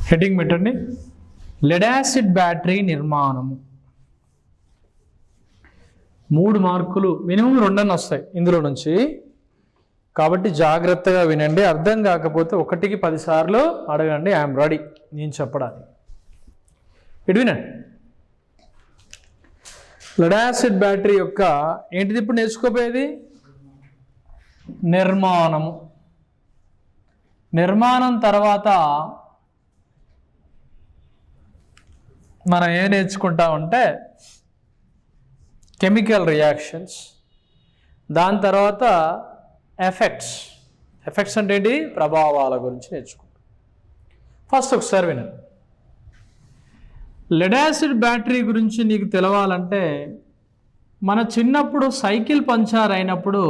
Heading పెట్టండి, lead acid battery నిర్మాణము. 3 మార్కులు మినిమం 2 వస్తాయి ఇందులో నుంచి. కాబట్టి జాగ్రత్తగా వినండి. అర్థం కాకపోతే 1కి 10 సార్లు అడగండి. ఐఎమ్ రెడీ నేను చెప్పడానికి. ఇటు వినండి. లెడ్ యాసిడ్ బ్యాటరీ యొక్క ఏంటిది ఇప్పుడు నేర్చుకోపోయేది? నిర్మాణము. నిర్మాణం తర్వాత మనం ఏం నేర్చుకుంటామంటే కెమికల్ రియాక్షన్స్, దాని తర్వాత ఎఫెక్ట్స్. ఎఫెక్ట్స్ అంటే ఏంటి? ప్రభావాల గురించి నేర్చుకుంటాం. ఫస్ట్ ఒకసారి వినండి. లెడ్ యాసిడ్ బ్యాటరీ గురించి నీకు తెలవాలంటే, మన చిన్నప్పుడు సైకిల్ పంచర్ అయినప్పుడు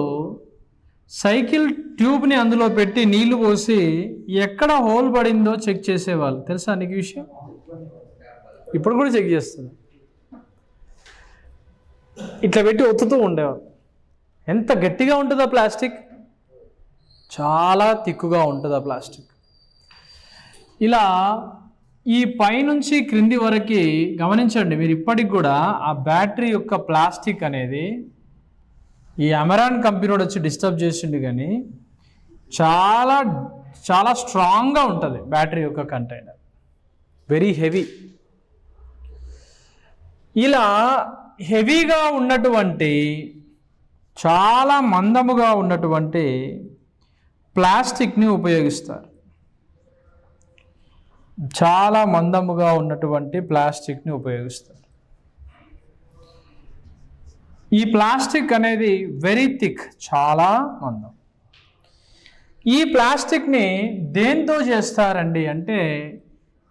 సైకిల్ ట్యూబ్ని అందులో పెట్టి నీళ్లు పోసి ఎక్కడ హోల్ పడిందో చెక్ చేసేవాళ్ళు. తెలుసా నీకు విషయం? ఇప్పుడు కూడా చెక్ చేస్తుంది. ఇట్లా పెట్టి ఒత్తుతూ ఉండేవాళ్ళు. ఎంత గట్టిగా ఉంటుందో ప్లాస్టిక్, చాలా తిక్కుగా ఉంటుంది ఆ ప్లాస్టిక్. ఇలా ఈ పైనుంచి క్రింది వరకు గమనించండి మీరు. ఇప్పటికి కూడా ఆ బ్యాటరీ యొక్క ప్లాస్టిక్ అనేది, ఈ అమెరాన్ కంపెనీ వచ్చి డిస్టర్బ్ చేసిండు కానీ చాలా చాలా స్ట్రాంగ్గా ఉంటుంది బ్యాటరీ యొక్క కంటైనర్, వెరీ హెవీ. ఇలా హెవీగా ఉన్నటువంటి, చాలా మందముగా ఉన్నటువంటి ప్లాస్టిక్ని ఉపయోగిస్తారు. చాలా మందముగా ఉన్నటువంటి ప్లాస్టిక్ని ఉపయోగిస్తారు. ఈ ప్లాస్టిక్ అనేది వెరీ థిక్, చాలా మందం. ఈ ప్లాస్టిక్ని దేంతో చేస్తారండి అంటే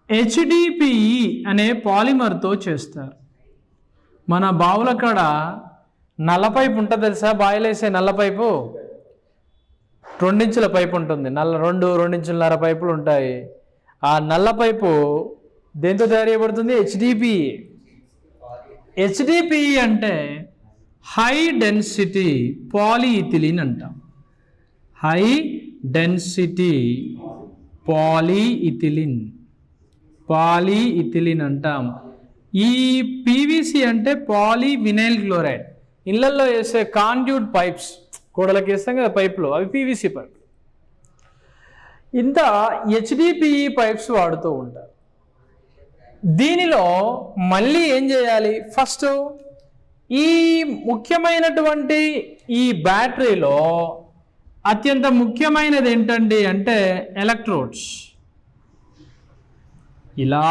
HDPE అనే పాలిమర్తో చేస్తారు. మన బావుల కాడ నల్ల పైపు ఉంటుంది తెలుసా? బాయిలేసే నల్ల పైపు, 2 ఇంచుల పైపు ఉంటుంది. 2 ఇంచులన్నర పైపులు ఉంటాయి. ఆ నల్ల పైపు దేంతో తయారు చేయబడుతుంది? HDPE. HDPE అంటే హై డెన్సిటీ పాలీఇథిలిన్ అంటాం. హై డెన్సిటీ పాలీఇథిలిన్ అంటాం. ఈ PVC అంటే పాలీవినైల్ క్లోరైడ్. ఇళ్లల్లో వేసే కాండ్యూట్ పైప్స్, గోడలకు వేస్తాం కదా పైపులు, అవి PVC పైపులు. ఇంత HDPE పైప్స్ వాడుతూ ఉంటారు. దీనిలో మళ్ళీ ఏం చేయాలి? ఫస్ట్ ఈ ముఖ్యమైనటువంటి ఈ బ్యాటరీలో అత్యంత ముఖ్యమైనది ఏంటండి అంటే ఎలక్ట్రోడ్స్. ఇలా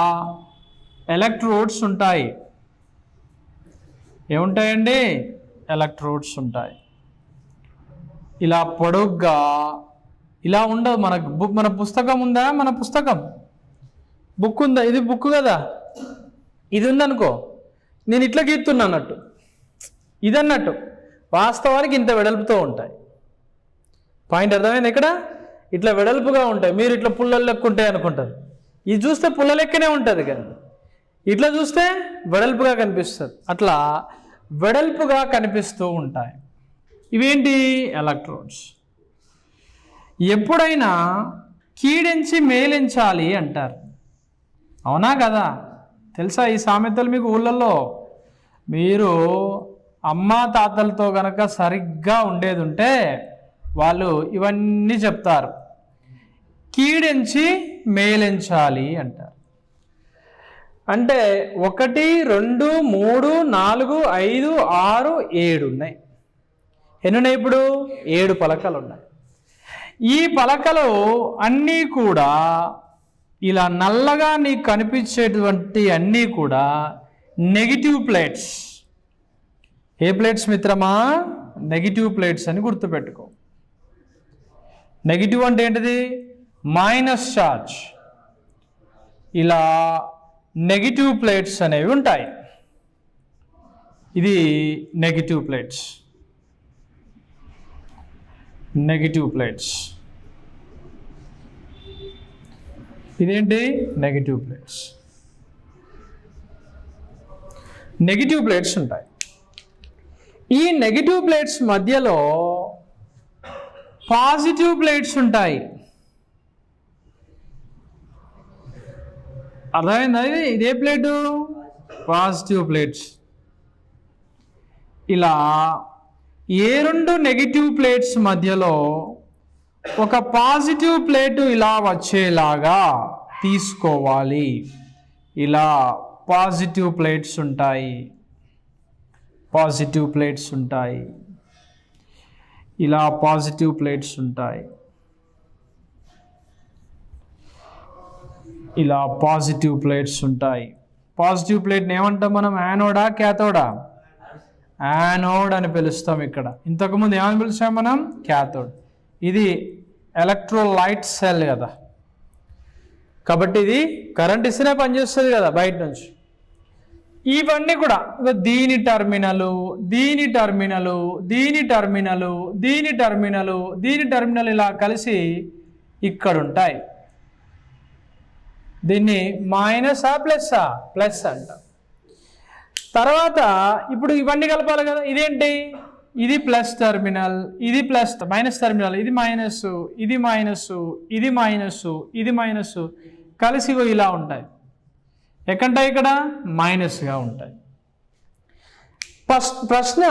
ఎలక్ట్రోడ్స్ ఉంటాయి. ఏముంటాయండి? ఎలక్ట్రోడ్స్ ఉంటాయి. ఇలా పొడుగ్గా ఇలా ఉండదు. మన పుస్తకం ఉందా? మన పుస్తకం బుక్ ఉందా? ఇది బుక్ కదా, ఇది ఉందనుకో, నేను ఇట్లా గీస్తున్నా అన్నట్టు, ఇది అన్నట్టు. వాస్తవానికి ఇంత వెడల్పుతో ఉంటాయి. పాయింట్ అర్థమైంది? ఇక్కడ ఇట్లా వెడల్పుగా ఉంటాయి. మీరు ఇట్లా పుల్లలు లెక్క ఉంటాయి అనుకుంటారు. ఇది చూస్తే పుల్ల లెక్కనే ఉంటుంది కదా, ఇట్లా చూస్తే వెడల్పుగా కనిపిస్తుంది. అట్లా వెడల్పుగా కనిపిస్తూ ఉంటాయి. ఇవేంటి? ఎలక్ట్రోడ్స్. ఎప్పుడైనా కీడించి మేలించాలి అంటారు. అవునా కదా? తెలుసా ఈ సామెతలు మీకు? ఊళ్ళల్లో మీరు అమ్మా తాతలతో గనక సరిగ్గా ఉండేది ఉంటే వాళ్ళు ఇవన్నీ చెప్తారు. కీడించి మేలించాలి అంటారు. అంటే 1, 2, 3, 4, 5, 6, 7 ఉన్నాయి. ఎన్ని ఉన్నాయి ఇప్పుడు? 7 పలకలు ఉన్నాయి. ఈ పలకలు అన్నీ కూడా ఇలా నల్లగా నీకు కనిపించేటువంటి అన్నీ కూడా నెగిటివ్ ప్లేట్స్. ఏ ప్లేట్స్ మిత్రమా? నెగిటివ్ ప్లేట్స్ అని గుర్తుపెట్టుకో. నెగిటివ్ అంటే ఏంటిది? Minus charge. ఇలా నెగిటివ్ ప్లేట్స్ అనేవి ఉంటాయి. ఇది నెగిటివ్ ప్లేట్స్. Negative plates. ఇదేంటి? Negative plates. నెగిటివ్ ప్లేట్స్ ఉంటాయి. ఈ నెగిటివ్ ప్లేట్స్ మధ్యలో పాజిటివ్ ప్లేట్స్ ఉంటాయి. అర్థమైందా? ఇదే ప్లేటు పాజిటివ్ ప్లేట్స్. ఇలా ఏ రెండు నెగిటివ్ ప్లేట్స్ మధ్యలో ఒక పాజిటివ్ ప్లేటు ఇలా వచ్చేలాగా తీసుకోవాలి. ఇలా పాజిటివ్ ప్లేట్స్ ఉంటాయి, పాజిటివ్ ప్లేట్స్ ఉంటాయి, ఇలా పాజిటివ్ ప్లేట్స్ ఉంటాయి, ఇలా పాజిటివ్ ప్లేట్స్ ఉంటాయి. పాజిటివ్ ప్లేట్ని ఏమంటాం మనం? యానోడా క్యాథోడా? యానోడ్ అని పిలుస్తాం. ఇక్కడ ఇంతకుముందు ఏమని పిలిచాం మనం? క్యాథోడ్. ఇది ఎలక్ట్రోలైట్ సెల్ కదా, కాబట్టి ఇది కరెంట్ ఇస్తేనే పనిచేస్తుంది కదా బయట నుంచి. ఇవన్నీ కూడా దీని టర్మినలు, దీని టర్మినలు, దీని టర్మినలు, దీని టర్మినలు, దీని టర్మినల్ ఇలా కలిసి ఇక్కడ ఉంటాయి. దీన్ని మైనసా ప్లస్సా? ప్లస్ అంట. తర్వాత ఇప్పుడు ఇవన్నీ కలపాలి కదా. ఇదేంటి? ఇది ప్లస్ టర్మినల్, ఇది ప్లస్ మైనస్ టర్మినల్, ఇది మైనస్, ఇది మైనస్, ఇది మైనస్, ఇది మైనస్ కలిసి ఇలా ఉంటాయి. ఎక్కడంటాయి? ఇక్కడ మైనస్గా ఉంటాయి. ప్రశ్న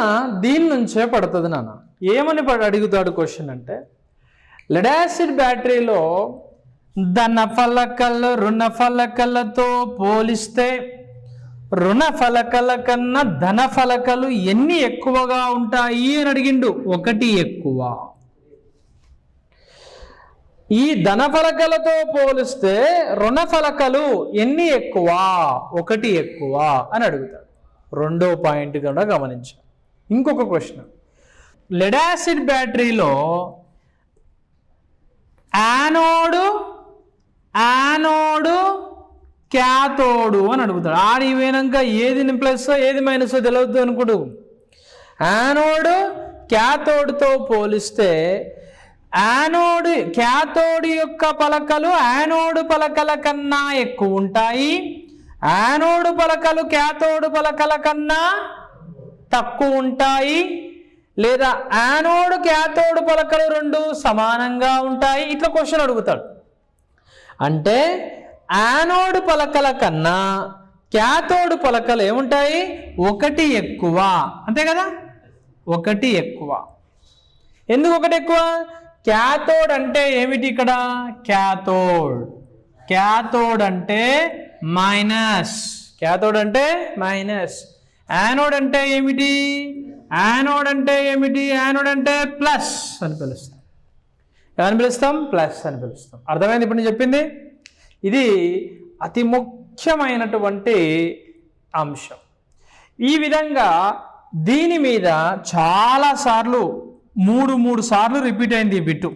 దీని నుంచే పడుతుంది నాన్న. ఏమని అడుగుతాడు క్వశ్చన్ అంటే, లెడ్ యాసిడ్ బ్యాటరీలో ధన ఫలకలు రుణ ఫలకలతో పోలిస్తే రుణ ఫలకల కన్నా ధన ఫలకలు ఎన్ని ఎక్కువగా ఉంటాయి అని అడిగిండు. 1 ఎక్కువ. ఈ ధన ఫలకలతో పోలిస్తే రుణ ఫలకలు ఎన్ని ఎక్కువ? 1 ఎక్కువ అని అడుగుతాడు. రెండో పాయింట్ కూడా గమనించాలి. ఇంకొక క్వశ్చన్, లెడ్ యాసిడ్ బ్యాటరీలో యానోడు క్యాథోడు అని అడుగుతాడు. ఆడి పోయినాక ఏది ప్లస్ ఏది మైనస్ తెలియదు అనుకోడు. యానోడు క్యాథోడ్తో పోలిస్తే క్యాథోడ్ యొక్క పలకలు యానోడు పలకల కన్నా ఎక్కువ ఉంటాయి, యానోడు పలకలు క్యాథోడ్ పలకల కన్నా తక్కువ ఉంటాయి, లేదా యానోడు క్యాథోడ్ పలకలు రెండు సమానంగా ఉంటాయి. ఇట్లా క్వశ్చన్ అడుగుతాడు. అంటే యానోడ్ పలకల కన్నా క్యాథోడ్ పలకలు ఏముంటాయి? 1 ఎక్కువ. అంతే కదా? 1 ఎక్కువ. ఎందుకు 1 ఎక్కువ? క్యాథోడ్ అంటే ఏమిటి? ఇక్కడ క్యాథోడ్ అంటే మైనస్, క్యాథోడ్ అంటే మైనస్. యానోడ్ అంటే ఏమిటి? యానోడ్ అంటే ప్లస్ అని పిలుస్తాం. ఏమని పిలుస్తాం? ప్లస్ అని పిలుస్తాం. అర్థమైంది ఇప్పుడు నేను చెప్పింది? ఇది అతి ముఖ్యమైనటువంటి అంశం. ఈ విధంగా దీని మీద చాలాసార్లు 3 సార్లు రిపీట్ అయింది ఈ బిట్టు.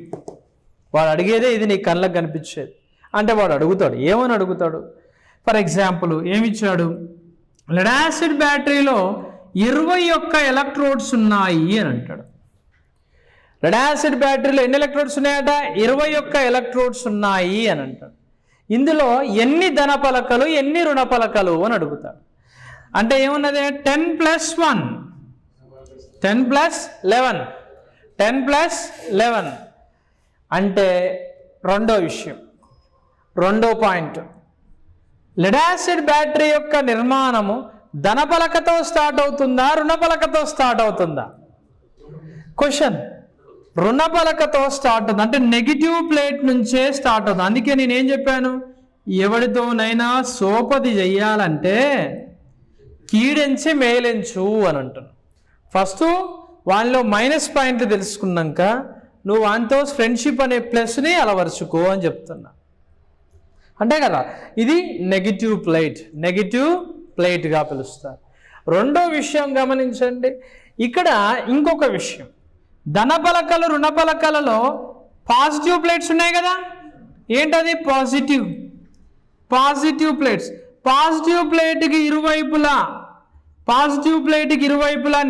వాడు అడిగేదే ఇది, నీకు కళ్ళకు కనిపించేది. అంటే వాడు అడుగుతాడు, ఏమని అడుగుతాడు? ఫర్ ఎగ్జాంపుల్ ఏమిచ్చాడు? లెడ్ యాసిడ్ బ్యాటరీలో 21 ఎలక్ట్రోడ్స్ ఉన్నాయి అని అంటాడు. లెడ్ యాసిడ్ బ్యాటరీలో ఎన్ని ఎలక్ట్రోడ్స్ ఉన్నాయట? 21 ఎలక్ట్రోడ్స్ ఉన్నాయి అని అంటాడు. ఇందులో ఎన్ని ధన పలకలు ఎన్ని రుణ పలకలు అని అడుగుతాడు. అంటే ఏమున్నది? 10 + 1 10 + 11 10 + 11 అంటే రెండో విషయం, రెండో పాయింట్. లెడ్ యాసిడ్ బ్యాటరీ యొక్క నిర్మాణము ధన పలకతో స్టార్ట్ అవుతుందా రుణ పలకతో స్టార్ట్ అవుతుందా? క్వశ్చన్. రుణ పలకతో స్టార్ట్ అవుతుంది, అంటే నెగిటివ్ ప్లేట్ నుంచే స్టార్ట్ అవుతుంది. అందుకే నేనేం చెప్పాను? ఎవరితోనైనా సోపది చెయ్యాలంటే కీడెంచి మేలెంచు అని అంటాను. ఫస్ట్ వాళ్ళలో మైనస్ పాయింట్లు తెలుసుకున్నాక నువ్వు వానితో ఫ్రెండ్షిప్ అనే ప్లస్ని అలవరుచుకో అని చెప్తున్నా. అంటే కదా, ఇది నెగిటివ్ ప్లేట్గా పిలుస్తారు. రెండో విషయం గమనించండి. ఇక్కడ ఇంకొక విషయం, ధన పలకలు రుణ పలకలలో పాజిటివ్ ప్లేట్స్ ఉన్నాయి కదా. ఏంటది? Positive plates. పాజిటివ్ ప్లేట్కి ఇరువైపులా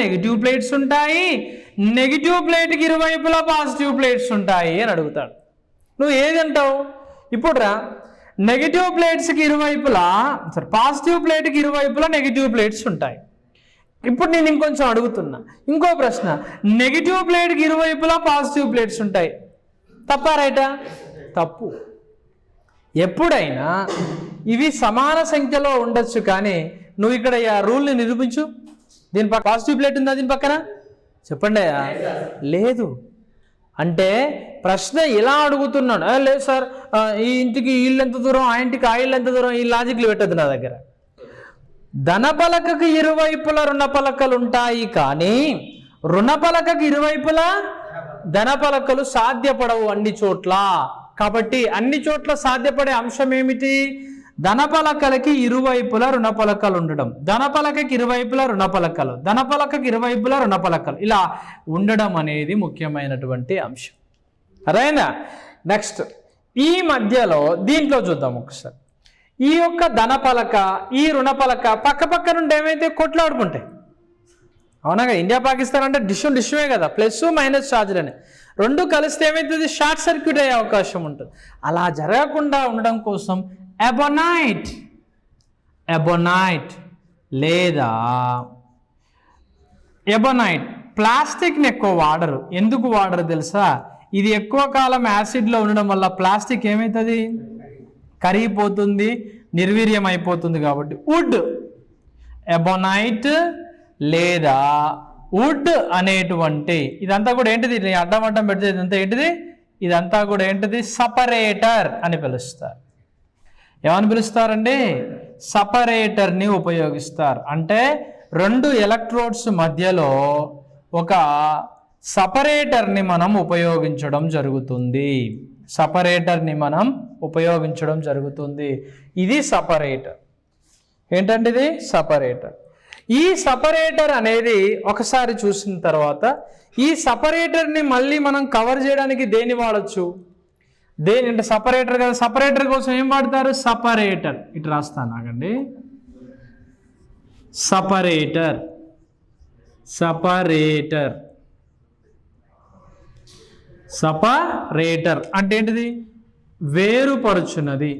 నెగిటివ్ ప్లేట్స్ ఉంటాయి, నెగిటివ్ ప్లేట్కి ఇరువైపులా పాజిటివ్ ప్లేట్స్ ఉంటాయి అని అడుగుతాడు. నువ్వు ఏది అంటావు? ఇప్పుడు రా, నెగిటివ్ ప్లేట్స్కి ఇరువైపులా పాజిటివ్ ప్లేట్కి ఇరువైపులా నెగిటివ్ ప్లేట్స్ ఉంటాయి. ఇప్పుడు నేను ఇంకొంచెం అడుగుతున్నా, ఇంకో ప్రశ్న. నెగిటివ్ ప్లేట్కి ఇరువైపులా పాజిటివ్ ప్లేట్స్ ఉంటాయి, తప్పా రైటా? తప్పు. ఎప్పుడైనా ఇవి సమాన సంఖ్యలో ఉండొచ్చు, కానీ నువ్వు ఇక్కడ ఆ రూల్ని నిరూపించు. దీని పక్క పాజిటివ్ ప్లేట్ ఉందా దీని పక్కన? చెప్పండి అయ్యా. లేదు. అంటే ప్రశ్న ఇలా అడుగుతున్నాను, లేదు సార్ ఈ ఇంటికి ఇల్లు ఎంత దూరం, ఆ ఇంటికి ఆ ఇల్లు ఎంత దూరం, ఈ లాజిక్లు పెట్టద్దు నా దగ్గర. ధనపలకకు ఇరువైపులా రుణపలకలు ఉంటాయి, కానీ రుణపలకకు ఇరువైపులా ధనపలకలు సాధ్యపడవు అన్ని చోట్ల. కాబట్టి అన్ని చోట్ల సాధ్యపడే అంశం ఏమిటి? ధనపలకలకి ఇరువైపులా రుణపలకలు ఉండడం, ధనపలకకి ఇరువైపులా రుణపలకలు, ధనపలకకి ఇరువైపులా రుణపలకలు ఇలా ఉండడం అనేది ముఖ్యమైనటువంటి అంశం. అదేనా? నెక్స్ట్ ఈ మధ్యలో దీంట్లో చూద్దాం ఒకసారి. ఈ యొక్క ధనపలక ఈ రుణపలక పక్క పక్క నుండి ఏమైతే కొట్లాడుకుంటాయి, అవునా? ఇండియా పాకిస్తాన్ అంటే డిష్మే కదా, ప్లస్ మైనస్ ఛార్జీలని రెండు కలిస్తే ఏమైతుంది? షార్ట్ సర్క్యూట్ అయ్యే అవకాశం ఉంటుంది. అలా జరగకుండా ఉండడం కోసం ఎబోనైట్ లేదా ఎబోనైట్ ప్లాస్టిక్ని ఎక్కువ వాడరు. ఎందుకు వాడరు తెలుసా? ఇది ఎక్కువ కాలం యాసిడ్లో ఉండడం వల్ల ప్లాస్టిక్ ఏమవుతుంది? కరిగిపోతుంది, నిర్వీర్యం అయిపోతుంది. కాబట్టి వుడ్, ఎబోనైట్ లేదా వుడ్ అనేటువంటి ఇదంతా కూడా ఏంటిది? అడ్డం పెడితే ఇదంతా ఏంటిది? ఇదంతా కూడా ఏంటిది? సపరేటర్ అని పిలుస్తారు. ఏమని పిలుస్తారండి? సపరేటర్ని ఉపయోగిస్తారు. అంటే రెండు ఎలక్ట్రోడ్స్ మధ్యలో ఒక సపరేటర్ని మనం ఉపయోగించడం జరుగుతుంది. ఇది సపరేటర్. ఏంటంటే ఇది సపరేటర్. ఈ సపరేటర్ అనేది ఒకసారి చూసిన తర్వాత ఈ సపరేటర్ని మళ్ళీ మనం కవర్ చేయడానికి దేన్ని వాడచ్చు? అంటే సపరేటర్ కదా, సపరేటర్ కోసం ఏం వాడతారు? సపరేటర్. ఇటు రాస్తాను ఆగండి. సపరేటర్ అంటే ఏంటిది? వేరుపరుచున్నది.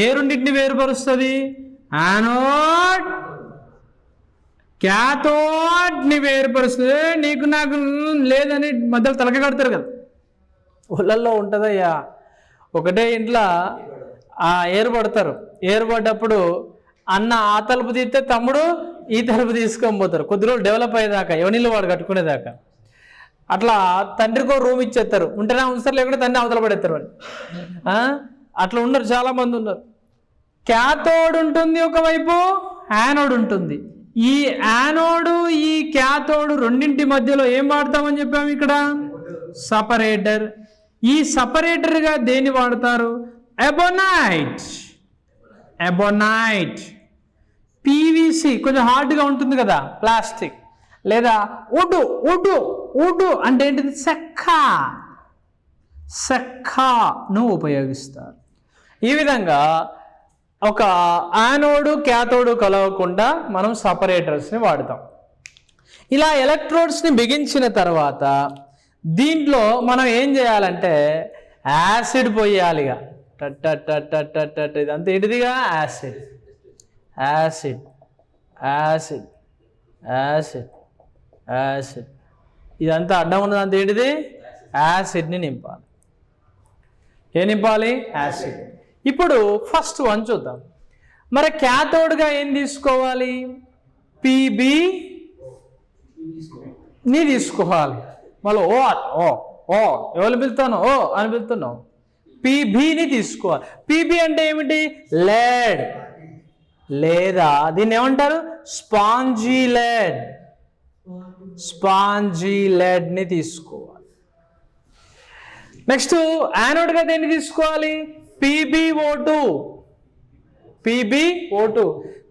ఏ రెండింటిని వేరుపరుస్తుంది? యానోడ్ క్యాథోడ్ని వేరుపరుస్తుంది. నీకు నాకు లేదని మధ్యలో తలక కడతారు కదా, ఊళ్ళల్లో ఉంటుందయ్యా. ఒకటే ఇంట్లో ఏరుపడతారు. ఏరుపడ్డప్పుడు అన్న ఆ తలుపు తీస్తే తమ్ముడు ఈ తలుపు తీసుకొని పోతారు. కొద్ది రోజులు డెవలప్ అయ్యేదాకా, ఎవరిలో వాడు కట్టుకునేదాకా. అట్లా తండ్రికో రూమ్ ఇచ్చేస్తారు. ఉంటేనే ఉంచుతారు, లేకుంటే తండ్రి అవతల పడేస్తారు వాళ్ళు. అట్లా ఉన్నారు, చాలామంది ఉన్నారు. క్యాథోడ్ ఉంటుంది ఒకవైపు, యానోడ్ ఉంటుంది. ఈ యానోడు ఈ క్యాథోడ్ రెండింటి మధ్యలో ఏం వాడతామని చెప్పాము ఇక్కడ? సపరేటర్. ఈ సపరేటర్గా దేన్ని వాడతారు? ఎబోనైట్. పీవీసీ కొంచెం హార్డ్గా ఉంటుంది కదా, ప్లాస్టిక్. లేదా వుడ్ అంటే ఏంటిది? చెక్కను ఉపయోగిస్తారు. ఈ విధంగా ఒక యానోడు క్యాథోడు కలవకుండా మనం సపరేటర్స్ని వాడతాం. ఇలా ఎలక్ట్రోడ్స్ని బిగించిన తర్వాత దీంట్లో మనం ఏం చేయాలంటే యాసిడ్ పోయాలిగా. ఇదంతా ఏంటిదిగా? యాసిడ్. ఇదంతా అడ్డం ఉన్నదంతా ఏంటిది? యాసిడ్ని నింపాలి. ఏం నింపాలి? యాసిడ్. ఇప్పుడు ఫస్ట్ వన్ చూద్దాం. మరి క్యాథోడ్గా ఏం తీసుకోవాలి? పీబీని తీసుకోవాలి. మళ్ళీ ఎవరు పిలుతాను? అని పిలుతున్నావు. పీబీని తీసుకోవాలి. పీబీ అంటే ఏమిటి? లెడ్ లేదా దీన్ని ఏమంటారు? స్పాంజీ లెడ్ని తీసుకోవాలి. నెక్స్ట్ యానోడ్గా దేన్ని తీసుకోవాలి? PbO2.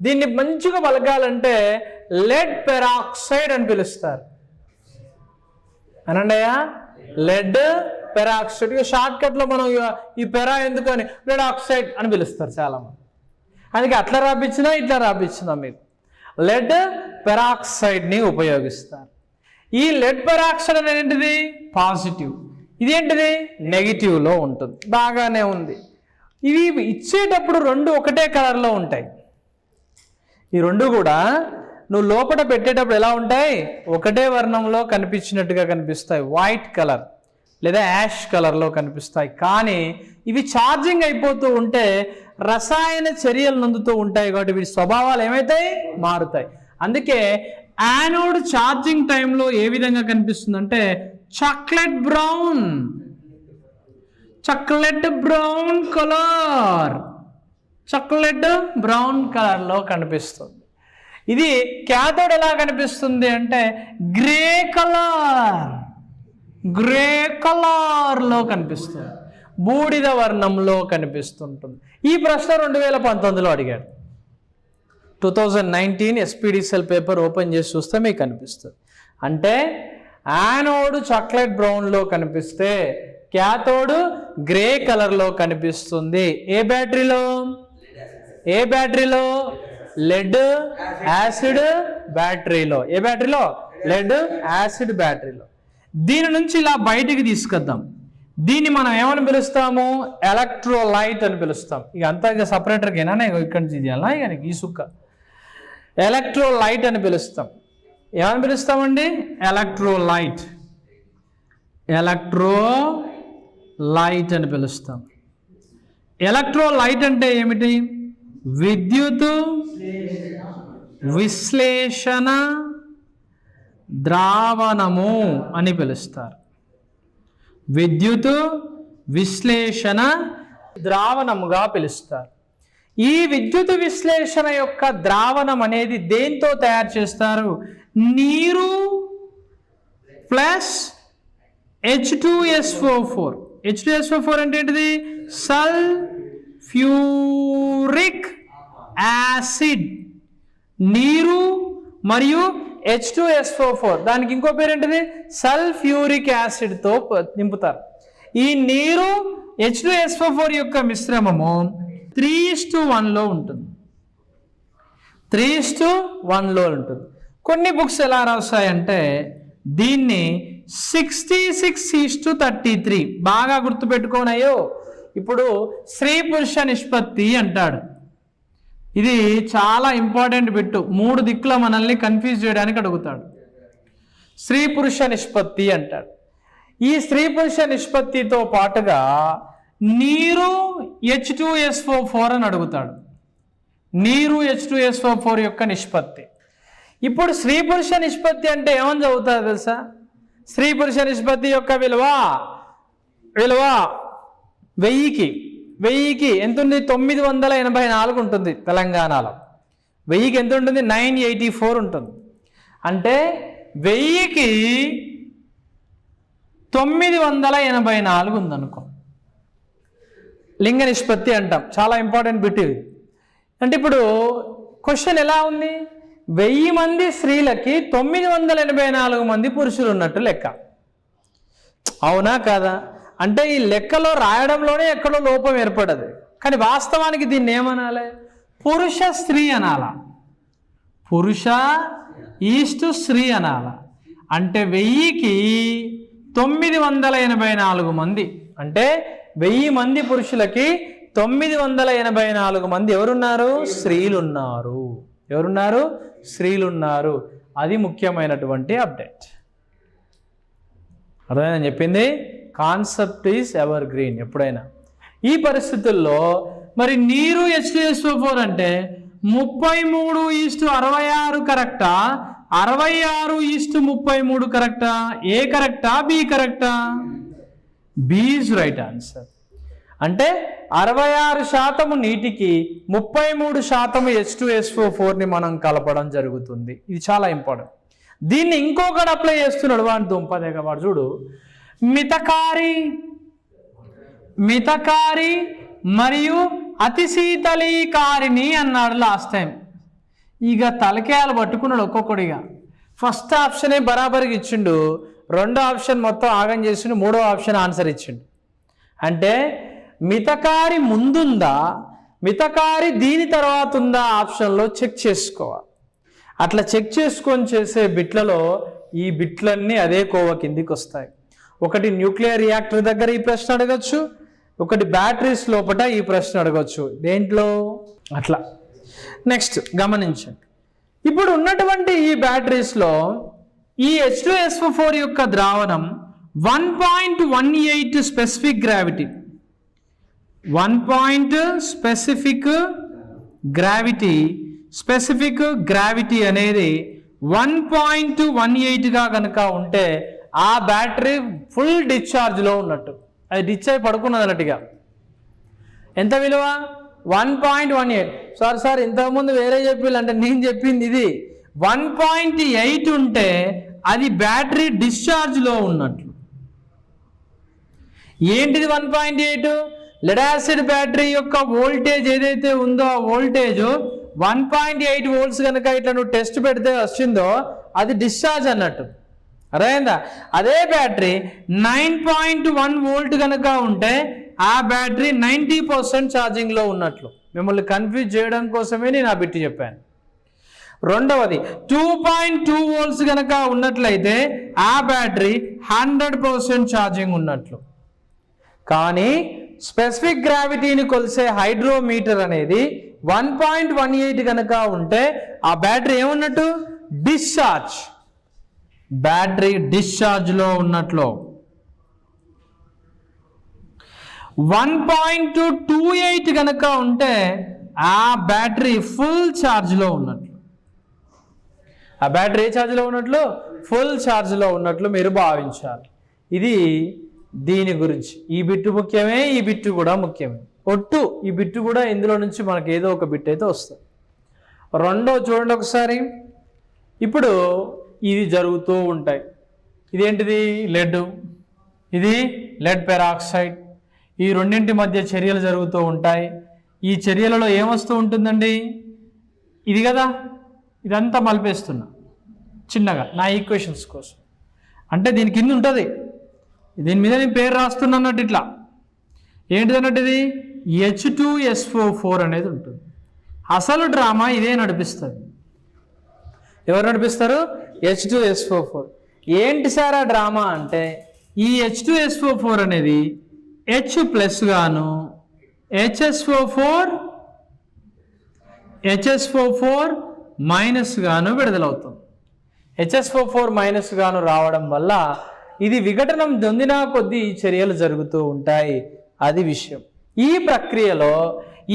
దీన్ని మంచిగా పలకాలంటే లెడ్ పెరాక్సైడ్ అని పిలుస్తారు. అనండి అయ్యా, లెడ్ పెరాక్సైడ్. షార్ట్ కట్లో మనం ఈ పెరా ఎందుకని లెడ్ ఆక్సైడ్ అని పిలుస్తారు చాలామంది. అందుకే అట్లా రాపించినా ఇట్లా రాపించినా మీకు లెడ్ పెరాక్సైడ్ని ఉపయోగిస్తారు. ఈ లెడ్ పెరాక్సైడ్ అనేది పాజిటివ్, ఇదేంటిది? నెగిటివ్లో ఉంటుంది. బాగానే ఉంది. ఇవి ఇచ్చేటప్పుడు రెండు ఒకటే కలర్లో ఉంటాయి. ఈ రెండు కూడా నువ్వు లోపల పెట్టేటప్పుడు ఎలా ఉంటాయి, ఒకటే వర్ణంలో కనిపించినట్టుగా కనిపిస్తాయి, వైట్ కలర్ లేదా యాష్ కలర్లో కనిపిస్తాయి. కానీ ఇవి ఛార్జింగ్ అయిపోతూ ఉంటే రసాయన చర్యలు నందుతూ ఉంటాయి కాబట్టి వీటి స్వభావాలు ఏమవుతాయి, మారుతాయి. అందుకే యానోడ్ ఛార్జింగ్ టైంలో ఏ విధంగా కనిపిస్తుందంటే chocolate brown colour, chocolate brown కలర్లో కనిపిస్తుంది. ఇది క్యాథోడ్ ఎలా కనిపిస్తుంది అంటే గ్రే కలర్లో కనిపిస్తుంది, బూడిద వర్ణంలో కనిపిస్తుంటుంది. ఈ ప్రశ్న 2019లో అడిగాడు. 2019 SPDCL పేపర్ ఓపెన్ చేసి చూస్తే మీకు కనిపిస్తుంది. అంటే యానోడ్ చాక్లెట్ బ్రౌన్లో కనిపిస్తే క్యాథోడ్ గ్రే కలర్లో కనిపిస్తుంది. ఏ బ్యాటరీలో లెడ్ యాసిడ్ బ్యాటరీలో. ఏ బ్యాటరీలో? లెడ్ యాసిడ్ బ్యాటరీలో. దీని నుంచి ఇలా బయటికి తీసుకొద్దాం. దీన్ని మనం ఏమని పిలుస్తాము, ఎలక్ట్రోలైట్ అని పిలుస్తాం. ఇక అంతా ఇక సపరేటర్కేనా ఇక్కడి నుంచి చేయాలా, ఇక ఈ సుక్క ఎలక్ట్రోలైట్ అని పిలుస్తాం. ఏమని పిలుస్తామండి, ఎలక్ట్రోలైట్ అని పిలుస్తాం. ఎలక్ట్రోలైట్ అంటే ఏమిటి, విద్యుత్ విశ్లేషణ ద్రావణము అని పిలుస్తారు. విద్యుత్ విశ్లేషణ ద్రావణముగా పిలుస్తారు. ఈ విద్యుత్ విశ్లేషణ యొక్క ద్రావణం అనేది దేంతో తయారు చేస్తారు, నీరు ప్లస్ H2SO4. H2SO4 అంటే ఏంటిది, సల్ఫ్యూరిక్ యాసిడ్. నీరు మరియు H2SO4, దానికి ఇంకో పేరు ఏంటిది, సల్ఫ్యూరిక్ యాసిడ్తో నింపుతారు. ఈ నీరు H2SO4 యొక్క మిశ్రమము 3:1లో ఉంటుంది. 3:1లో ఉంటుంది. కొన్ని బుక్స్ ఎలా రాస్తాయంటే దీన్ని 66:33. బాగా గుర్తుపెట్టుకోనయ్యో. ఇప్పుడు స్త్రీ పురుష నిష్పత్తి అంటాడు. ఇది చాలా ఇంపార్టెంట్ బిట్టు. 3 దిక్కుల మనల్ని కన్ఫ్యూజ్ చేయడానికి అడుగుతాడు. స్త్రీ పురుష నిష్పత్తి అంటాడు. ఈ స్త్రీ పురుష నిష్పత్తితో పాటుగా నీరు H2SO4 అని అడుగుతాడు. నీరు H2SO4 యొక్క నిష్పత్తి. ఇప్పుడు స్త్రీ పురుష నిష్పత్తి అంటే ఏమని చదువుతారు తెలుసా, స్త్రీ పురుష నిష్పత్తి యొక్క విలువ 1000కి ఎంత ఉంది, 984 ఉంటుంది. తెలంగాణలో 1000కి ఎంత ఉంటుంది, 984 ఉంటుంది. అంటే 1000కి 984 ఉందనుకో, లింగ నిష్పత్తి అంటాం. చాలా ఇంపార్టెంట్ బిట్ ఇది. అంటే ఇప్పుడు క్వశ్చన్ ఎలా ఉంది, 1000 మంది స్త్రీలకి 984 మంది పురుషులు ఉన్నట్టు లెక్క. అవునా కాదా? అంటే ఈ లెక్కలో రాయడంలోనే ఎక్కడో లోపం ఏర్పడదు. కానీ వాస్తవానికి దీన్ని ఏమనాలి, పురుష స్త్రీ అనాల, పురుష ఈస్టు స్త్రీ అనాల. అంటే 1000కి 984 మంది, అంటే 1000 మంది పురుషులకి 984 మంది ఎవరున్నారు, స్త్రీలున్నారు. ఎవరున్నారు, స్త్రీలున్నారు. అది ముఖ్యమైనటువంటి అప్డేట్. అర్థమైందని చెప్పింది. కాన్సెప్ట్ ఈజ్ ఎవర్ గ్రీన్ ఎప్పుడైనా. ఈ పరిస్థితుల్లో మరి నీరు H2SO4 అంటే 33:66 కరెక్టా, 66:33 కరెక్టా, ఏ కరెక్టా, బి కరెక్టా? B is right answer. అంటే 66% నీటికి 33% H2SO4ని మనం కలపడం జరుగుతుంది. ఇది చాలా ఇంపార్టెంట్. దీన్ని ఇంకొకటి అప్లై చేస్తున్నాడు వాడి దుంపదేగ. వాడు చూడు, మితకారి మరియు అతి శీతలీకారిణి అన్నాడు లాస్ట్ టైం. ఇక తలకేయాలు పట్టుకున్నాడు ఒక్కొక్కడిగా. ఫస్ట్ ఆప్షనే బరాబర్గా ఇచ్చిండు, రెండో ఆప్షన్ మొత్తం ఆగం చేసిండు, మూడో ఆప్షన్ ఆన్సర్ ఇచ్చిండు. అంటే మితకారి ముందుందా, మితకారి దీని తర్వాత ఉందా ఆప్షన్లో చెక్ చేసుకోవాలి. అట్లా చెక్ చేసుకొని చేసే బిట్లలో ఈ బిట్లన్నీ అదే కోవ కిందికి వస్తాయి. ఒకటి న్యూక్లియర్ రియాక్టర్ దగ్గర ఈ ప్రశ్న అడగచ్చు, ఒకటి బ్యాటరీస్ లోపల ఈ ప్రశ్న అడగచ్చు. దేంట్లో అట్లా. నెక్స్ట్ గమనించండి, ఇప్పుడు ఉన్నటువంటి ఈ బ్యాటరీస్లో ఈ H2SO4 యొక్క ద్రావణం 1.18 స్పెసిఫిక్ గ్రావిటీ, 1 స్పెసిఫిక్ గ్రావిటీ అనేది 1.18గా కనుక ఉంటే ఆ బ్యాటరీ ఫుల్ డిశ్చార్జ్లో ఉన్నట్టు. అది డిశ్చార్జ్ పడుకున్నది అన్నట్టుగా. ఎంత విలువ? 1.18. సార్ ఇంతకుముందు వేరే చెప్పిల్లు అంటే నేను చెప్పింది ఇది. 1.8 ఉంటే అది బ్యాటరీ డిశ్చార్జ్లో ఉన్నట్లు. ఏంటిది 1.8? లెడ్ యాసిడ్ బ్యాటరీ యొక్క వోల్టేజ్ ఏదైతే ఉందో ఆ వోల్టేజ్ 1.8 వోల్ట్స్ కనుక ఇట్లా నువ్వు టెస్ట్ పెడితే వచ్చిందో అది డిశ్చార్జ్ అన్నట్టు. అర్థమైందా? అదే బ్యాటరీ 9.1 వోల్ట్ కనుక ఉంటే ఆ బ్యాటరీ 90% ఛార్జింగ్లో ఉన్నట్లు. మిమ్మల్ని కన్ఫ్యూజ్ చేయడం కోసమే నేను ఆ బిట్టి చెప్పాను. రెండవది 2.2 వోల్ట్స్ కనుక ఉన్నట్లయితే ఆ బ్యాటరీ 100% ఛార్జింగ్ ఉన్నట్లు. కానీ స్పెసిఫిక్ గ్రావిటీని కొలిసే హైడ్రోమీటర్ అనేది 1.18 కనుక ఉంటే ఆ బ్యాటరీ ఏమున్నట్టు? డిశ్చార్జ్. బ్యాటరీ డిశ్చార్జ్లో ఉన్నట్లు. 1.28 కనుక ఉంటే ఆ బ్యాటరీ ఫుల్ ఛార్జ్లో ఉన్నట్లు. ఆ బ్యాటరీ ఏ ఛార్జ్లో ఉన్నట్లు? ఫుల్ ఛార్జ్లో ఉన్నట్లు మీరు భావించాలి. ఇది దీని గురించి. ఈ బిట్టు ముఖ్యమే, ఈ బిట్టు కూడా ముఖ్యమే. ఒట్టు ఈ బిట్టు కూడా ఇందులో నుంచి మనకు ఏదో ఒక బిట్ అయితే వస్తుంది. రెండో చూడండి ఒకసారి. ఇప్పుడు ఇది జరుగుతూ ఉంటాయి. ఇదేంటిది? లెడ్. ఇది లెడ్ పెరాక్సైడ్. ఈ రెండింటి మధ్య చర్యలు జరుగుతూ ఉంటాయి. ఈ చర్యలలో ఏమొస్తూ ఉంటుందండి? ఇది కదా, ఇదంతా మలిపేస్తున్నా చిన్నగా నా ఈక్వేషన్స్ కోసం. అంటే దీని కింద ఉంటుంది, దీని మీద నేను పేరు రాస్తున్నా అన్నట్టు. ఇట్లా ఏంటిది అన్నట్టు? ఇది H2SO4 అనేది ఉంటుంది. అసలు డ్రామా ఇదే నడిపిస్తుంది. ఎవరు నడిపిస్తారు? H2SO4. ఏంటి సార్ ఆ డ్రామా అంటే, ఈ H2SO4 అనేది H+ గాను HSO4 మైనస్ గాను విడుదలవుతుంది. HSO4 మైనస్ గాను రావడం వల్ల ఇది విఘటనం చెందిన కొద్దీ చర్యలు జరుగుతూ ఉంటాయి. అది విషయం. ఈ ప్రక్రియలో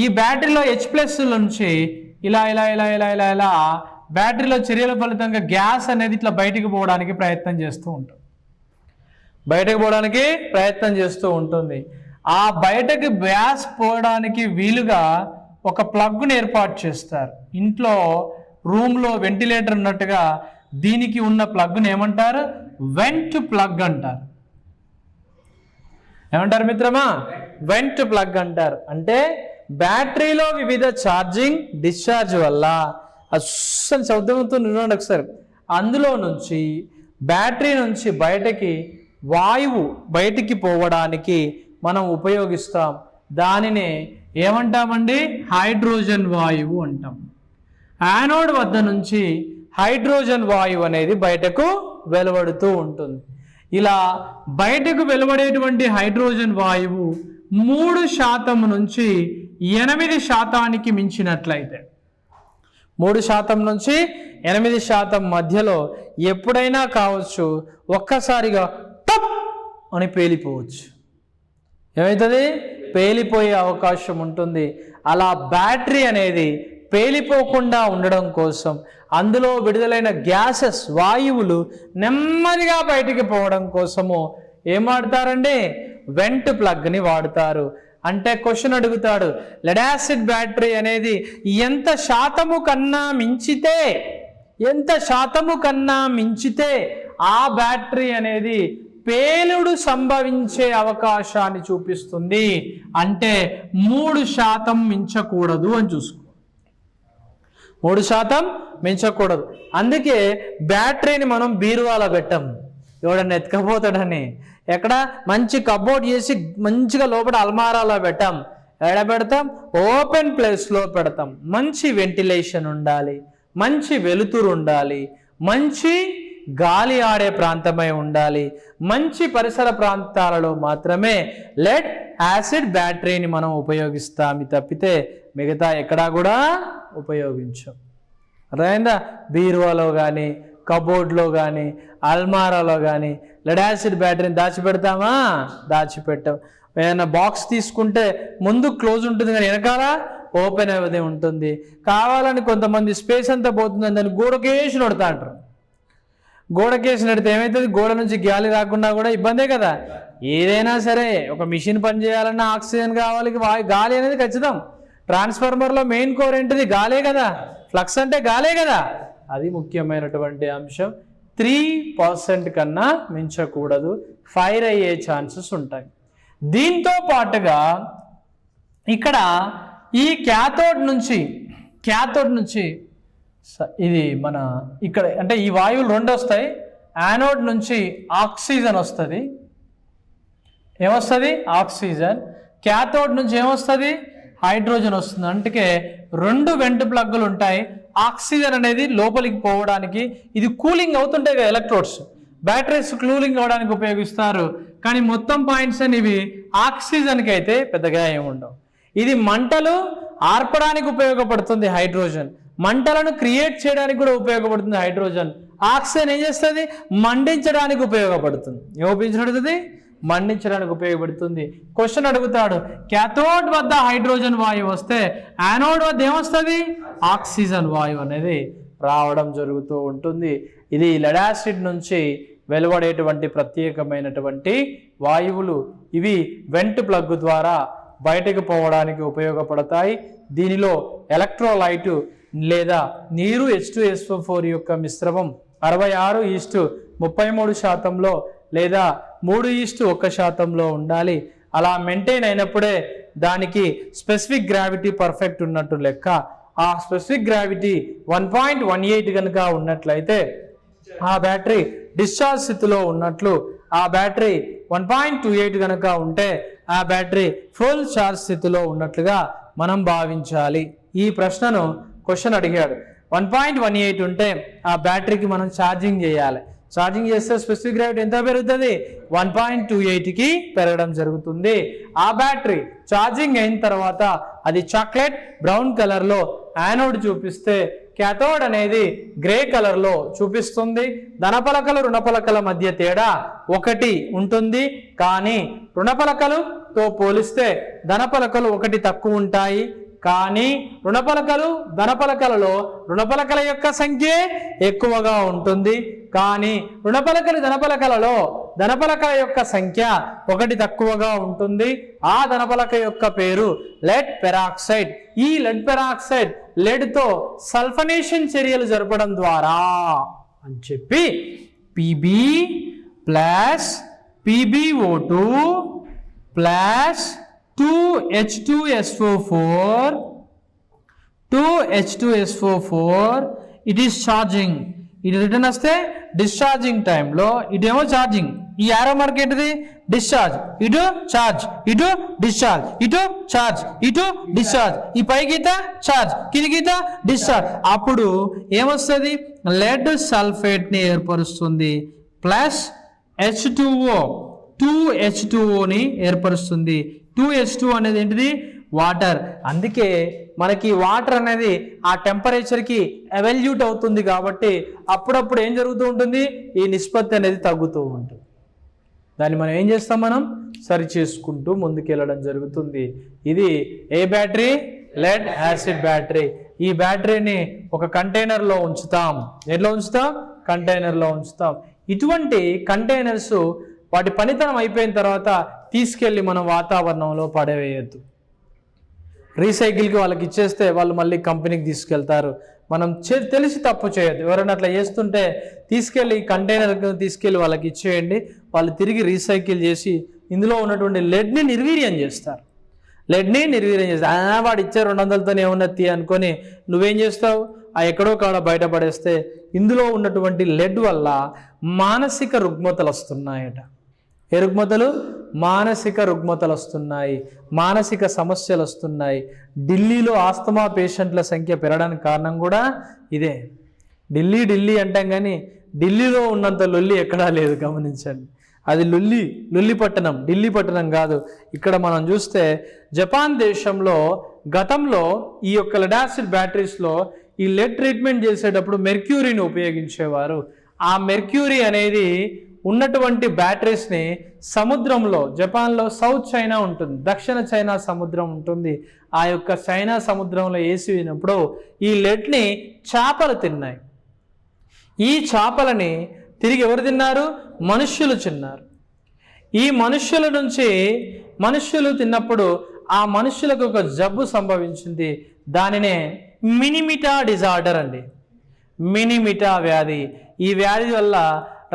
ఈ బ్యాటరీలో H+ నుంచి ఇలా ఇలా ఇలా ఇలా ఇలా ఇలా బ్యాటరీలో చర్యల ఫలితంగా గ్యాస్ అనేది ఇట్లా బయటికి పోవడానికి ప్రయత్నం చేస్తూ ఉంటుంది. ఆ బయటకు గ్యాస్ పోవడానికి వీలుగా ఒక ప్లగ్ను ఏర్పాటు చేస్తారు. ఇంట్లో రూమ్లో వెంటిలేటర్ ఉన్నట్టుగా దీనికి ఉన్న ప్లగ్ను ఏమంటారు? వెంట్ ప్లగ్ అంటారు. ఏమంటారు మిత్రమా? వెంట్ ప్లగ్ అంటారు. అంటే బ్యాటరీలో వివిధ ఛార్జింగ్ డిశ్చార్జ్ వల్ల అస్సలు శబ్దంతో నిలవండి ఒకసారి. అందులో నుంచి బ్యాటరీ నుంచి బయటకి వాయువు బయటికి పోవడానికి మనం ఉపయోగిస్తాం. దానిని ఏమంటామండి? హైడ్రోజన్ వాయువు అంటాం. యానోడ్ వద్ద నుంచి హైడ్రోజన్ వాయువు అనేది బయటకు వెలువడుతూ ఉంటుంది. ఇలా బయటకు వెలువడేటువంటి హైడ్రోజన్ వాయువు 3% నుంచి 8% మించినట్లయితే, 3% నుంచి 8% మధ్యలో ఎప్పుడైనా కావచ్చు, ఒక్కసారిగా టప్ అని పేలిపోవచ్చు. ఏమవుతుంది? పేలిపోయే అవకాశం ఉంటుంది. అలా బ్యాటరీ అనేది పేలిపోకుండా ఉండడం కోసం అందులో విడుదలైన గ్యాసెస్ వాయువులు నెమ్మదిగా బయటికి పోవడం కోసము ఏం వాడతారండి? వెంట్ ప్లగ్ని వాడతారు. అంటే క్వశ్చన్ అడుగుతాడు, లెడ్ యాసిడ్ బ్యాటరీ అనేది ఎంత శాతము కన్నా మించితే ఆ బ్యాటరీ అనేది పేలుడు సంభవించే అవకాశాన్ని చూపిస్తుంది. అంటే 3% మించకూడదు అని చూసుకో. 3% మించకూడదు. అందుకే బ్యాటరీని మనం బీరువాలో పెట్టాం. ఎవడన్నా ఎత్తుకపోతాడని ఎక్కడ మంచి కబోర్డ్ చేసి మంచిగా లోపల అల్మారాలో పెట్టాం. ఎక్కడ పెడతాం? ఓపెన్ ప్లేస్లో పెడతాం. మంచి వెంటిలేషన్ ఉండాలి, మంచి వెలుతురు ఉండాలి, మంచి గాలి ఆడే ప్రాంతమై ఉండాలి. మంచి పరిసర ప్రాంతాలలో మాత్రమే లెడ్ యాసిడ్ బ్యాటరీని మనం ఉపయోగిస్తాం. తప్పితే మిగతా ఎక్కడా కూడా ఉపయోగించాం. అర్థమైందా? బీరువాలో కానీ, కబోర్డ్లో కానీ, అల్మారాలో కానీ లెడ్ యాసిడ్ బ్యాటరీని దాచిపెడతామా? దాచిపెట్టాం. ఏదైనా బాక్స్ తీసుకుంటే ముందు క్లోజ్ ఉంటుంది కానీ వెనకాల ఓపెన్ అవ్వదే ఉంటుంది. కావాలని కొంతమంది స్పేస్ అంతా పోతుందని దాన్ని గోడకేసి నడుతా అంటారు. గోడకేసి నడితే ఏమవుతుంది? గోడ నుంచి గాలి రాకుండా కూడా ఇబ్బందే కదా. ఏదైనా సరే ఒక మిషన్ పని చేయాలన్నా ఆక్సిజన్ కావాలి, గాలి అనేది ఖచ్చితం. ట్రాన్స్ఫార్మర్లో మెయిన్ కోర్ ఏంటిది? గాలే కదా. ఫ్లక్స్ అంటే గాలే కదా. అది ముఖ్యమైనటువంటి అంశం. 3% కన్నా మించకూడదు. ఫైర్ అయ్యే ఛాన్సెస్ ఉంటాయి. దీంతో పాటుగా ఇక్కడ ఈ క్యాథోడ్ నుంచి ఇది మన ఇక్కడ అంటే ఈ వాయువులు రెండు వస్తాయి. యానోడ్ నుంచి ఆక్సిజన్ వస్తుంది. ఏమొస్తుంది? ఆక్సిజన్. క్యాథోడ్ నుంచి ఏమొస్తుంది? హైడ్రోజన్ వస్తుంది. అంటే రెండు వెంట్ ప్లగ్గులు ఉంటాయి. ఆక్సిజన్ అనేది లోపలికి పోవడానికి, ఇది కూలింగ్ అవుతుంటాయి కదా ఎలక్ట్రోడ్స్. బ్యాటరీస్ కూలింగ్ అవడానికి ఉపయోగిస్తారు. కానీ మొత్తం పాయింట్స్ అనేవి ఆక్సిజన్కి అయితే పెద్దగా ఏముండవు. ఇది మంటలు ఆర్పడానికి ఉపయోగపడుతుంది హైడ్రోజన్. మంటలను క్రియేట్ చేయడానికి కూడా ఉపయోగపడుతుంది హైడ్రోజన్. ఆక్సిజన్ ఏం చేస్తుంది? మండించడానికి ఉపయోగపడుతుంది. ఏమోపించబడుతుంది? మండించడానికి ఉపయోగపడుతుంది. క్వశ్చన్ అడుగుతాడు, క్యాథోడ్ వద్ద హైడ్రోజన్ వాయువు వస్తే యానోడ్ వద్ద ఏమొస్తుంది? ఆక్సిజన్ వాయువు అనేది రావడం జరుగుతూ ఉంటుంది. ఇది లెడ్ యాసిడ్ నుంచి వెలువడేటువంటి ప్రత్యేకమైనటువంటి వాయువులు. ఇవి వెంట్ ప్లగ్ ద్వారా బయటకు పోవడానికి ఉపయోగపడతాయి. దీనిలో ఎలక్ట్రోలైట్ లేదా నీరు H2SO4 యొక్క మిశ్రమం 66:33% లేదా 3:1% ఉండాలి. అలా మెయింటైన్ అయినప్పుడే దానికి స్పెసిఫిక్ గ్రావిటీ పర్ఫెక్ట్ ఉన్నట్టు లెక్క. ఆ స్పెసిఫిక్ గ్రావిటీ 1.18 కనుక ఉన్నట్లయితే ఆ బ్యాటరీ డిశ్చార్జ్ స్థితిలో ఉన్నట్లు. ఆ బ్యాటరీ 1.28 కనుక ఉంటే ఆ బ్యాటరీ ఫుల్ ఛార్జ్ స్థితిలో ఉన్నట్లుగా మనం భావించాలి. ఈ ప్రశ్నను క్వశ్చన్ అడిగాడు. 1.18 ఉంటే ఆ బ్యాటరీకి మనం ఛార్జింగ్ చేయాలి. ఛార్జింగ్ చేస్తే స్పెసిఫిక్ గ్రావిటీ ఎంత పెరుగుతుంది? 1.28కి పెరగడం జరుగుతుంది. ఆ బ్యాటరీ ఛార్జింగ్ అయిన తర్వాత అది చాక్లెట్ బ్రౌన్ కలర్లో యానోడ్ చూపిస్తే క్యాథోడ్ అనేది గ్రే కలర్లో చూపిస్తుంది. ధనపలకలు రుణపలకల మధ్య తేడా 1 ఉంటుంది. కానీ రుణపలకలుతో పోలిస్తే ధనపలకలు 1 తక్కువ ఉంటాయి. కానీ రుణపలకలు ధనపలకలలో రుణపలకల యొక్క సంఖ్య ఎక్కువగా ఉంటుంది. కానీ రుణపలకలు ధనపలకలలో ధనపలకల యొక్క సంఖ్య 1 తక్కువగా ఉంటుంది. ఆ ధనపలక యొక్క పేరు లెడ్ పెరాక్సైడ్. ఈ లెడ్ పెరాక్సైడ్ లెడ్తో సల్ఫనేషన్ చర్యలు జరపడం ద్వారా అని చెప్పి Pb plus PbO2 plus 2H2SO4 it is charging. ఇది రిటర్న్ వస్తే డిశ్చార్జింగ్ టైంలో ఇటేమో ఛార్జింగ్. ఈ యారో మార్క్ ఏంటిది? డిశ్చార్జ్. ఇటు ఛార్జ్, ఇటు డిశ్చార్జ్, ఇటు ఛార్జ్, ఇటు డిశ్చార్జ్. ఈ పై గీత ఛార్జ్, కింది గీత డిశ్చార్జ్. అప్పుడు ఏమొస్తుంది? లెడ్ సల్ఫేట్ని ఏర్పరుస్తుంది ప్లస్ H2O 2H2Oని ఏర్పరుస్తుంది. 2H2 అనేది ఏంటిది? వాటర్. అందుకే మనకి వాటర్ అనేది ఆ టెంపరేచర్కి ఎవల్యూట్ అవుతుంది. కాబట్టి అప్పుడప్పుడు ఏం జరుగుతూ ఉంటుంది? ఈ నిష్పత్తి అనేది తగ్గుతూ ఉంటుంది. దాన్ని మనం ఏం చేస్తాం? మనం సరి చేసుకుంటూ ముందుకెళ్ళడం జరుగుతుంది. ఇది ఏ బ్యాటరీ? Lead acid battery. ఈ బ్యాటరీని ఒక కంటైనర్లో ఉంచుతాం. ఎట్లా ఉంచుతాం? కంటైనర్లో ఉంచుతాం. ఇటువంటి కంటైనర్స్ వాటి పనితనం అయిపోయిన తర్వాత తీసుకెళ్ళి మనం వాతావరణంలో పడవేయద్దు. రీసైకిల్కి వాళ్ళకి ఇచ్చేస్తే వాళ్ళు మళ్ళీ కంపెనీకి తీసుకెళ్తారు. మనం తెలిసి తప్పు చేయొద్దు. ఎవరైనా అట్లా చేస్తుంటే తీసుకెళ్ళి కంటైనర్కి తీసుకెళ్ళి వాళ్ళకి ఇచ్చేయండి. వాళ్ళు తిరిగి రీసైకిల్ చేసి ఇందులో ఉన్నటువంటి లెడ్ని నిర్వీర్యం చేస్తారు. వాడు ఇచ్చే 200తోనే ఉన్నది అనుకొని నువ్వేం చేస్తావు? ఆ ఎక్కడో కాడ బయటపడేస్తే ఇందులో ఉన్నటువంటి లెడ్ వల్ల మానసిక రుగ్మతలు వస్తున్నాయట. ఏ రుగ్మతలు? మానసిక రుగ్మతలు వస్తున్నాయి, మానసిక సమస్యలు వస్తున్నాయి. ఢిల్లీలో ఆస్తమా పేషెంట్ల సంఖ్య పెరగడానికి కారణం కూడా ఇదే. ఢిల్లీ అంటాం కానీ ఢిల్లీలో ఉన్నంత లొల్లి ఎక్కడా లేదు. గమనించండి, అది లొల్లి పట్టణం, ఢిల్లీ పట్టణం కాదు. ఇక్కడ మనం చూస్తే జపాన్ దేశంలో గతంలో ఈ యొక్క లెడ్ యాసిడ్ బ్యాటరీస్లో ఈ లెడ్ ట్రీట్మెంట్ చేసేటప్పుడు మెర్క్యూరీని ఉపయోగించేవారు. ఆ మెర్క్యూరీ అనేది ఉన్నటువంటి బ్యాటరీస్ని సముద్రంలో, జపాన్లో సౌత్ చైనా ఉంటుంది, దక్షిణ చైనా సముద్రం ఉంటుంది, ఆ యొక్క చైనా సముద్రంలో వేసినప్పుడు ఈ లెడ్ని చేపలు తిన్నాయి. ఈ చేపలని తిరిగి ఎవరు తిన్నారు? మనుష్యులు తిన్నారు. ఈ మనుష్యుల నుంచి మనుష్యులు తిన్నప్పుడు ఆ మనుష్యులకు ఒక జబ్బు సంభవించింది. దానినే మినిమిటా డిజార్డర్ అండి, మినిమిటా వ్యాధి. ఈ వ్యాధి వల్ల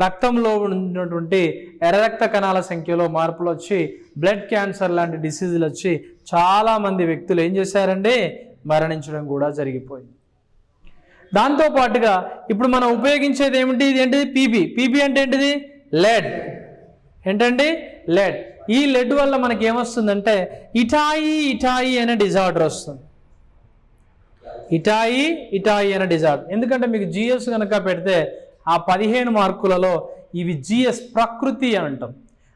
రక్తంలో ఉన్నటువంటి ఎర్ర రక్త కణాల సంఖ్యలో మార్పులు వచ్చి బ్లడ్ క్యాన్సర్ లాంటి డిసీజులు వచ్చి చాలామంది వ్యక్తులు ఏం చేశారండి? మరణించడం కూడా జరిగిపోయింది. దాంతోపాటుగా ఇప్పుడు మనం ఉపయోగించేది ఏమిటి? ఇది ఏంటిది? పీబీ అంటే ఏంటిది? లెడ్. ఏంటండి? లెడ్. ఈ లెడ్ వల్ల మనకి ఏమొస్తుందంటే ఇటాయి అనే డిజార్డర్ వస్తుంది. ఇటాయి అనే డిజార్డర్. ఎందుకంటే మీకు జిఎస్ కనుక పెడితే ఆ 15 మార్కులలో ఇవి జిఎస్ ప్రకృతి అని అంటాం,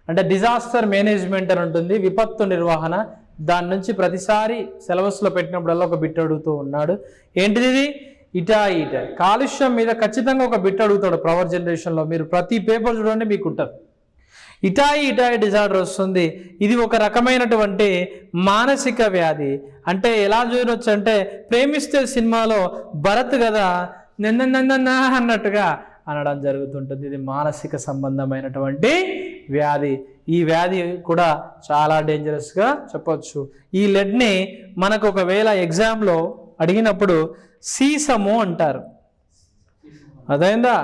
అంటే డిజాస్టర్ మేనేజ్మెంట్ అని ఉంటుంది, విపత్తు నిర్వహణ. దాని నుంచి ప్రతిసారి సిలబస్లో పెట్టినప్పుడల్లా ఒక బిట్ అడుగుతూ ఉన్నాడు. ఏంటిది ఇది? ఇటాయి. కాలుష్యం మీద ఖచ్చితంగా ఒక బిట్ అడుగుతాడు పవర్ జనరేషన్లో. మీరు ప్రతి పేపర్ చూడండి మీకు ఉంటుంది. ఇటాయి డిజార్డర్ వస్తుంది. ఇది ఒక రకమైనటువంటి మానసిక వ్యాధి. అంటే ఎలా చూడవచ్చు అంటే, ప్రేమిస్తే సినిమాలో భరత్ కదా నిన్న అన్నట్టుగా అనడం జరుగుతుంటుంది. ఇది మానసిక సంబంధమైనటువంటి వ్యాధి. ఈ వ్యాధి కూడా చాలా డేంజరస్గా చెప్పొచ్చు. ఈ లెడ్ని మనకు ఒకవేళ ఎగ్జామ్లో అడిగినప్పుడు సీసము అంటారు. అదైందా?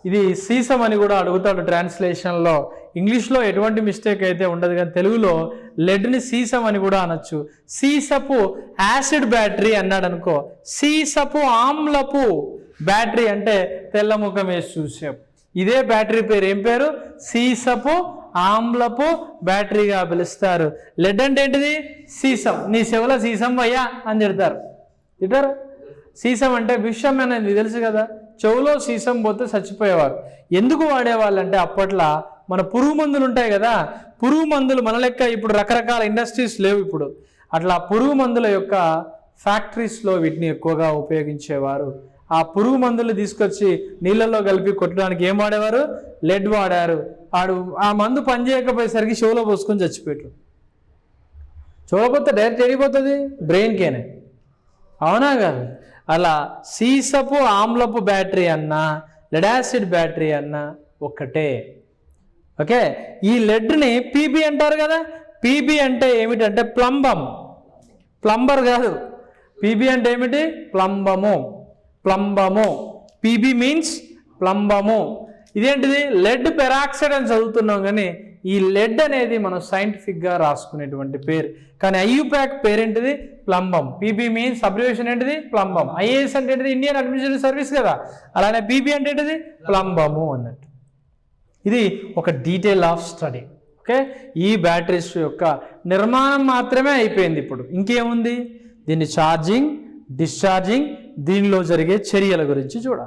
ఇది సీసం అని కూడా అడుగుతాడు ట్రాన్స్లేషన్లో. ఇంగ్లీష్లో ఎటువంటి మిస్టేక్ అయితే ఉండదు, కానీ తెలుగులో లెడ్ని సీసం అని కూడా అనొచ్చు. సీసపు యాసిడ్ బ్యాటరీ అన్నాడు అనుకో, సీసపు ఆమ్లపు బ్యాటరీ అంటే తెల్ల ముఖం వేసి చూసాం. ఇదే బ్యాటరీ పేరు ఏం పేరు? సీసపు ఆమ్లపు బ్యాటరీగా పిలుస్తారు. లెడ్ అంటే ఏంటిది? సీసం. నీ చెవుల సీసం అయ్యా అని తిడతారు. తింటారు. సీసం అంటే విషం అనేది తెలుసు కదా, చెవులో సీసం పోతే చచ్చిపోయేవారు. ఎందుకు వాడేవాళ్ళు అంటే అప్పట్లో మన పురుగు మందులు ఉంటాయి కదా, పురుగు మందులు మన లెక్క ఇప్పుడు రకరకాల ఇండస్ట్రీస్ లేవు ఇప్పుడు. అట్లా పురుగు మందుల యొక్క ఫ్యాక్టరీస్లో వీటిని ఎక్కువగా ఉపయోగించేవారు. ఆ పురుగు మందులు తీసుకొచ్చి నీళ్ళల్లో కలిపి కొట్టడానికి ఏం వాడేవారు? లెడ్ వాడారు. ఆ మందు పనిచేయకపోయేసరికి చెవులో పోసుకొని చచ్చిపోయాడు. చెవులోపోతే డైరెక్ట్ వెళ్ళిపోతుంది బ్రెయిన్కేనే, అవునా కాదు? అలా సీసపు ఆమ్లపు బ్యాటరీ అన్నా లెడ్ యాసిడ్ బ్యాటరీ అన్నా ఒక్కటే. ఓకే, ఈ లెడ్ని పీబీ అంటారు కదా. పీబీ అంటే ఏమిటంటే ప్లంబం, ప్లంబర్ కాదు. పీబీ అంటే ఏమిటి? ప్లంబము. పీబీ మీన్స్ ప్లంబము. ఇదేంటిది? లెడ్ పెరాక్సైడ్ అని చదువుతున్నాం, కానీ ఈ లెడ్ అనేది మనం సైంటిఫిక్గా రాసుకునేటువంటి పేరు. కానీ IUPAC పేరేంటిది? Plumbum. PB means abbreviation ఏంటిది? ప్లంబం. ఐఏఎస్ అంటే ఏంటిది? ఇండియన్ అడ్మినిస్ట్రేటివ్ సర్వీస్ కదా. అలానే పీబీ అంటే ఏంటిది? ప్లంబము అన్నట్టు. ఇది ఒక డీటెయిల్ ఆఫ్ స్టడీ. ఓకే, ఈ బ్యాటరీస్ యొక్క నిర్మాణం మాత్రమే అయిపోయింది. ఇప్పుడు ఇంకేముంది? దీన్ని ఛార్జింగ్, డిశ్చార్జింగ్, దీనిలో జరిగే చర్యల గురించి చూడాలి.